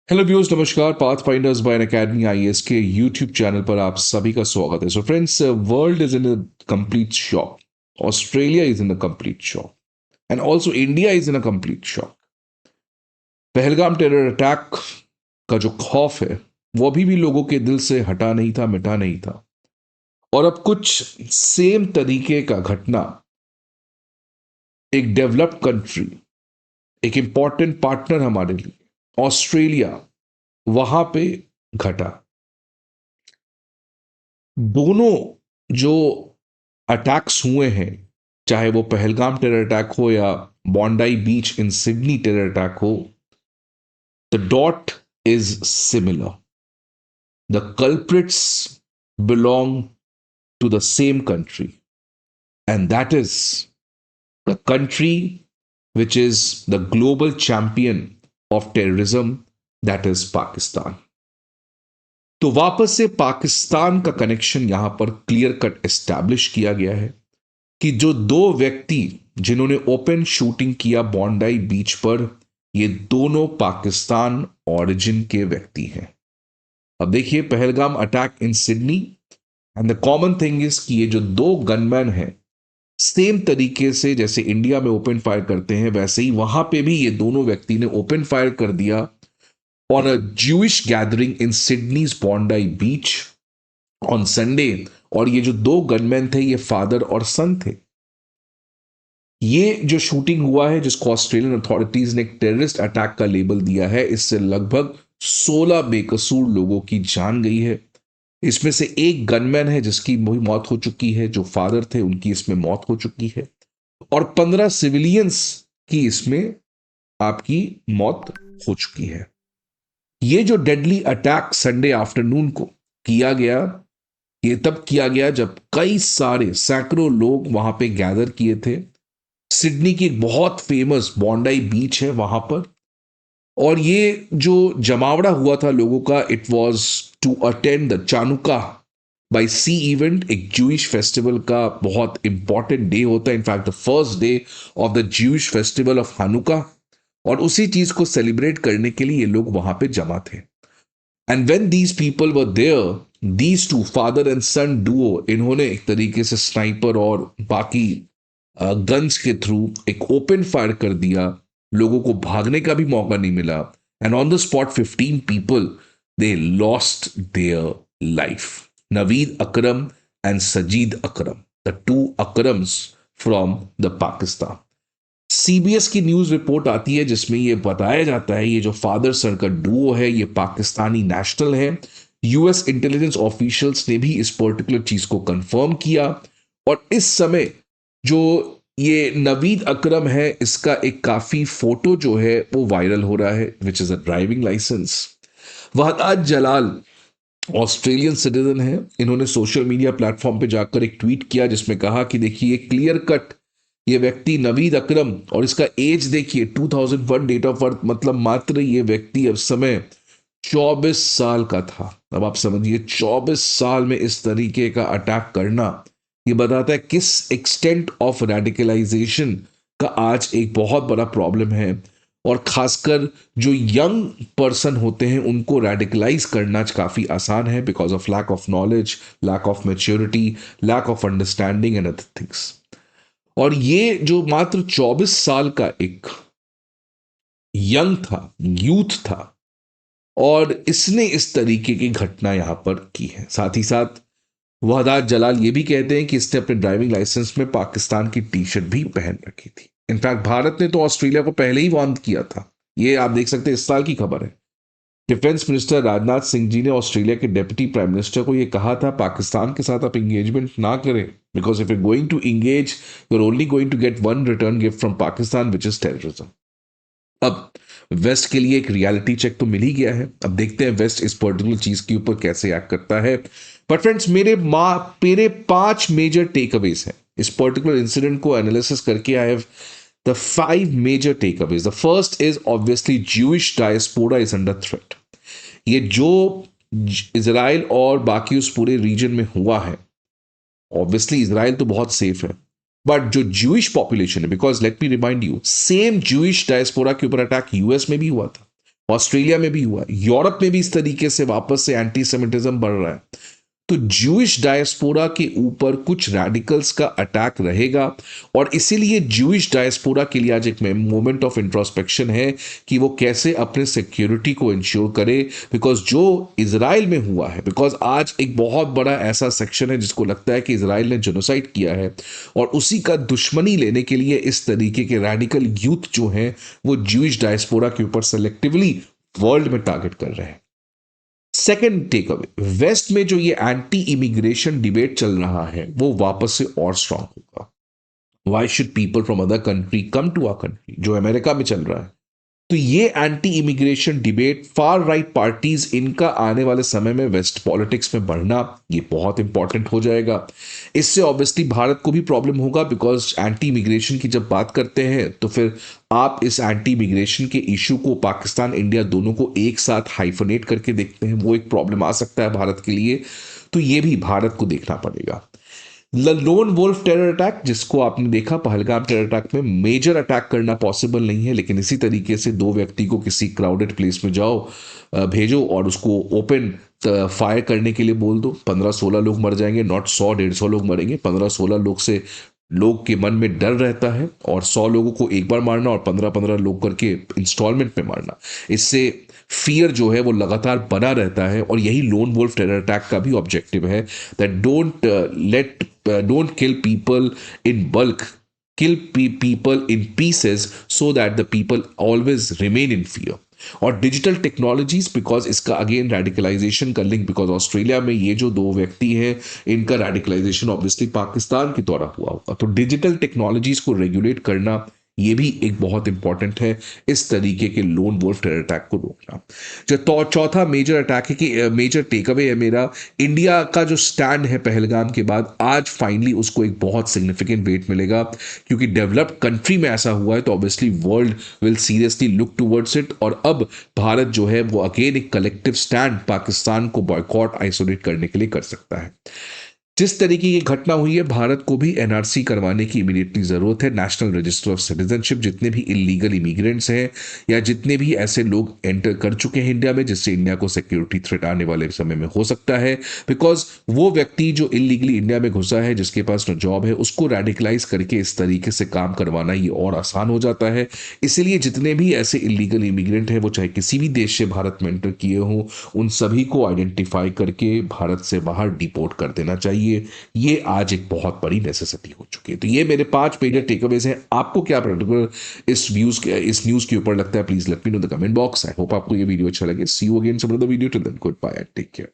Hello viewers, नमस्कार। Pathfinders by academy IAS के YouTube channel पर आप सभी का स्वागत है। So friends, world is in a complete shock. Australia is in a complete shock and also India is in a complete shock. Pahalgam terror attack का जो खौफ है वो अभी भी लोगों के दिल से हटा नहीं था, मिटा नहीं था। और अब कुछ सेम तरीके का घटना एक डेवलप्ड कंट्री, एक इंपॉर्टेंट पार्टनर हमारे लिए, ऑस्ट्रेलिया, वहां पे घटा। दोनों जो अटैक्स हुए हैं, चाहे वो पहलगाम टेरर अटैक हो या Bondi beach in Sydney terror attack हो, the dot is similar. The culprits belong to the same country, and that is the country which is the global champion of terrorism, that is Pakistan. तो वापस से पाकिस्तान का connection यहां पर clear cut establish किया गया है कि जो दो व्यक्ति जिन्होंने ओपन शूटिंग किया बॉन्डाई बीच पर, ये दोनों पाकिस्तान ओरिजिन के व्यक्ति हैं। अब देखिए, Pahalgam attack in Sydney, and the common thing is कि ये जो दो गनमैन हैं, सेम तरीके से जैसे इंडिया में ओपन फायर करते हैं वैसे ही वहां पे भी ये दोनों व्यक्ति ने ओपन फायर कर दिया on a Jewish gathering in Sydney's Bondi beach on Sunday. और ये जो दो गनमैन थे, ये फादर और सन थे। ये जो शूटिंग हुआ है, जिसको ऑस्ट्रेलियन अथॉरिटीज ने एक टेररिस्ट अटैक का लेबल दिया है, इससे लगभग 16 बेकसूर लोगों की जान गई है। इसमें से एक गनमैन है जिसकी मौत हो चुकी है, जो फादर थे उनकी इसमें मौत हो चुकी है, और 15 सिविलियंस की इसमें आपकी मौत हो चुकी है। ये जो डेडली अटैक संडे आफ्टरनून को किया गया, ये तब किया गया जब कई सारे सैकड़ों लोग वहां पे गैदर किए थे। सिडनी की एक बहुत फेमस बॉन्डाई बीच है वहां पर, और ये जो जमावड़ा हुआ था लोगों का, it was to attend the Chanukah by sea event, एक ज्यूइश फेस्टिवल का बहुत इंपॉर्टेंट डे होता है, in fact the first day of the Jewish festival of Hanukkah. और उसी चीज को सेलिब्रेट करने के लिए ये लोग वहां पे जमा थे। And when these people were there, these two father and son duo, इन्होंने एक तरीके से स्नाइपर और बाकी गन्स के थ्रू एक ओपन फायर कर दिया। लोगों को भागने का भी मौका नहीं मिला, and on the spot 15 people they lost their life. Naveed Akram and Sajid Akram, the two Akrams from the Pakistan. CBS की न्यूज रिपोर्ट आती है जिसमें यह बताया जाता है ये जो फादर सन का डुओ है ये पाकिस्तानी नेशनल है। यूएस इंटेलिजेंस ऑफिशियल्स ने भी इस पर्टिकुलर चीज को कंफर्म किया, और इस समय जो ये नवीद अकरम है, इसका एक काफी फोटो जो है वो वायरल हो रहा है, which is a driving license. Wahdad Jalal Australian citizen है। इन्होंने सोशल मीडिया प्लेटफॉर्म पे जाकर एक ट्वीट किया जिसमें कहा कि देखिए, क्लियर कट ये व्यक्ति नवीद अकरम, और इसका एज देखिए 2001 डेट ऑफ बर्थ, मतलब मात्र ये व्यक्ति अब समय 24 साल का था। अब आप समझिए, 24 साल में इस तरीके का अटैक करना, ये बताता है किस एक्सटेंट ऑफ रेडिकलाइजेशन का आज एक बहुत बड़ा प्रॉब्लम है। और खासकर जो यंग पर्सन होते हैं उनको रेडिकलाइज करना काफी आसान है, because of lack of knowledge, lack of maturity, lack of understanding and other things. और ये जो मात्र 24 साल का एक यंग था, यूथ था, और इसने इस तरीके की घटना यहां पर की है। साथ ही साथ वहदात जलाल ये भी कहते हैं कि इसने अपने ड्राइविंग लाइसेंस में पाकिस्तान की टी शर्ट भी पहन रखी थी। इनफैक्ट भारत ने तो ऑस्ट्रेलिया को पहले ही वार्न किया था। ये आप देख सकते हैं, इस साल की खबर है। डिफेंस मिनिस्टर राजनाथ सिंह जी ने ऑस्ट्रेलिया के डेप्यूटी प्राइम मिनिस्टर को यह कहा था, पाकिस्तान के साथ आप इंगेजमेंट ना करें, because if you going to engage, you are only going to get one return gift from Pakistan, which is terrorism. अब वेस्ट के लिए एक रियलिटी चेक तो मिल ही गया है। अब देखते हैं वेस्ट इस पर्टिकुलर चीज के ऊपर कैसे एक्ट करता है। बट फ्रेंड्स, मेरे 5 मेजर टेकअवेज हैं इस पर्टिकुलर इंसिडेंट को एनालिसिस करके। I have the 5 major takeaways. The first is obviously Jewish diaspora is under threat. ये जो इजराइल और बाकी उस पूरे रीजन में हुआ है, ऑब्वियसली इजराइल तो बहुत सेफ है, बट जो ज्यूइश पॉपुलेशन है, because let me remind you, same Jewish diaspora के ऊपर अटैक यूएस में भी हुआ था। ऑस्ट्रेलिया में भी हुआ, यूरोप में भी इस तरीके से वापस से एंटीसेमिटिज्म बढ़ रहा है। तो ज्यूइश डायस्पोरा के ऊपर कुछ रैडिकल्स का अटैक रहेगा, और इसीलिए ज्यूइश डायस्पोरा के लिए आज एक मोमेंट ऑफ इंट्रोस्पेक्शन है कि वो कैसे अपने सिक्योरिटी को इंश्योर करे। बिकॉज जो इसराइल में हुआ है, बिकॉज आज एक बहुत बड़ा ऐसा सेक्शन है जिसको लगता है कि इसराइल ने जेनोसाइड किया है, और उसी का दुश्मनी लेने के लिए इस तरीके के रैडिकल यूथ जो हैं वो ज्यूइश डायस्पोरा के ऊपर सेलेक्टिवली वर्ल्ड में टारगेट कर रहे हैं। सेकेंड टेक अवे, वेस्ट में जो ये एंटी इमिग्रेशन डिबेट चल रहा है वो वापस से और स्ट्रांग होगा। Why should people from other country come to our country, जो अमेरिका में चल रहा है। तो ये anti immigration debate, far right parties, इनका आने वाले समय में वेस्ट पॉलिटिक्स में बढ़ना ये बहुत इंपॉर्टेंट हो जाएगा। इससे ऑब्वियसली भारत को भी प्रॉब्लम होगा, बिकॉज एंटी इमिग्रेशन की जब बात करते हैं तो फिर आप इस एंटी इमिग्रेशन के इशू को पाकिस्तान इंडिया दोनों को एक साथ हाइफनेट करके देखते हैं, वो एक प्रॉब्लम आ सकता है भारत के लिए। तो ये भी भारत को देखना पड़ेगा। लोन वोल्फ टेरर अटैक, जिसको आपने देखा पहलगाम टेरर अटैक में, मेजर अटैक करना पॉसिबल नहीं है, लेकिन इसी तरीके से दो व्यक्ति को किसी क्राउडेड प्लेस में जाओ, भेजो और उसको ओपन फायर करने के लिए बोल दो, 15-16 लोग मर जाएंगे, नॉट 100-150 लोग मरेंगे, 15-16 लोग से लोग के मन में डर रहता है, और 100 लोगों को एक बार मारना और 15-15 लोग करके इंस्टॉलमेंट में मारना, इससे फियर जो है वो लगातार बना रहता है। और यही लोन वोल्फ टेरर अटैक का भी ऑब्जेक्टिव है, that don't kill people in bulk, kill people in pieces so that the people always remain in fear। और डिजिटल टेक्नोलॉजीज, बिकॉज इसका अगेन रेडिकलाइजेशन का लिंक, बिकॉज ऑस्ट्रेलिया में ये जो दो व्यक्ति हैं इनका रेडिकलाइजेशन ऑब्वियसली पाकिस्तान के द्वारा हुआ होगा, तो डिजिटल टेक्नोलॉजीज को रेगुलेट करना ये भी एक बहुत इंपॉर्टेंट है, इस तरीके के लोन वोल्फ टेरर अटैक को रोकना। जो तो चौथा मेजर अटैक है कि मेजर टेक अवे है मेरा, इंडिया का जो स्टैंड है पहलगाम के बाद, आज फाइनली उसको एक बहुत सिग्निफिकेंट वेट मिलेगा, क्योंकि डेवलप्ड कंट्री में ऐसा हुआ है तो obviously world will seriously look towards it. और अब भारत जो है वो अगेन एक कलेक्टिव स्टैंड पाकिस्तान को बॉयकॉट, आइसोलेट करने के लिए कर सकता है। जिस तरीके की घटना हुई है, भारत को भी एनआरसी करवाने की इमीडिएटली जरूरत है, नेशनल रजिस्टर ऑफ सिटीजनशिप। जितने भी इलीगल इमिग्रेंट्स हैं या जितने भी ऐसे लोग एंटर कर चुके हैं इंडिया में जिससे इंडिया को सिक्योरिटी थ्रेट आने वाले समय में हो सकता है, बिकॉज वो व्यक्ति जो इलीगली इंडिया में घुसा है, जिसके पास न जॉब है, उसको रेडिकलाइज करके इस तरीके से काम करवाना ये और आसान हो जाता है। इसीलिए जितने भी ऐसे इलीगल इमिग्रेंट हैं, वो चाहे किसी भी देश से भारत में एंटर किए हों, उन सभी को आइडेंटिफाई करके भारत से बाहर डिपोर्ट कर देना चाहिए। ये आज एक बहुत बड़ी नेसेसिटी हो चुकी है। तो ये मेरे 5 मेजर टेकअवेज हैं। आपको क्या पर्टिकुलर इस न्यूज के ऊपर लगता है, please let me know the comment box. I hope आपको ये वीडियो अच्छा लगे। See you again some other video, till then good bye and take care.